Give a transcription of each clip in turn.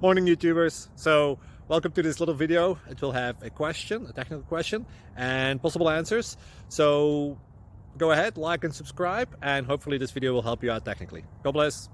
Morning YouTubers. So welcome to this little video. It will have a question, a technical question, and possible answers. So go ahead, like and subscribe, and hopefully this video will help you out technically. God bless.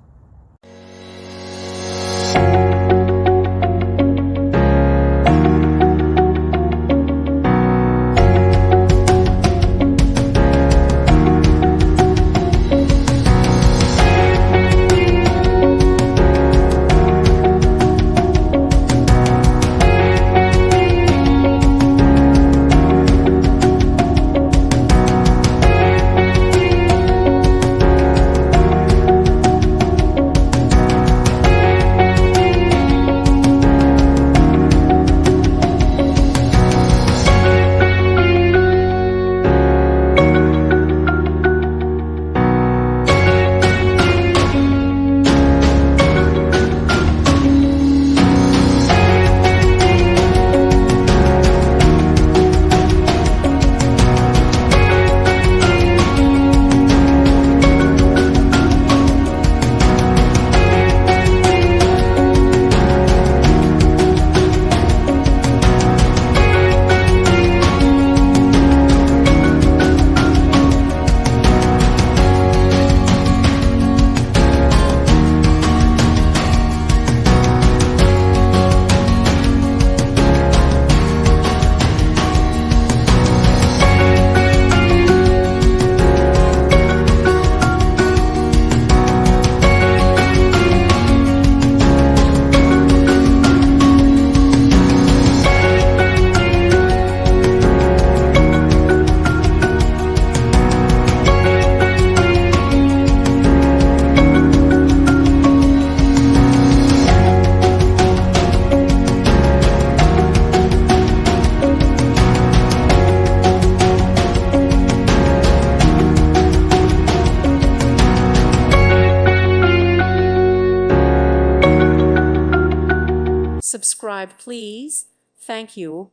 Subscribe, please. Thank you.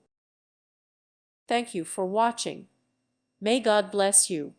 Thank you for watching. May God bless you.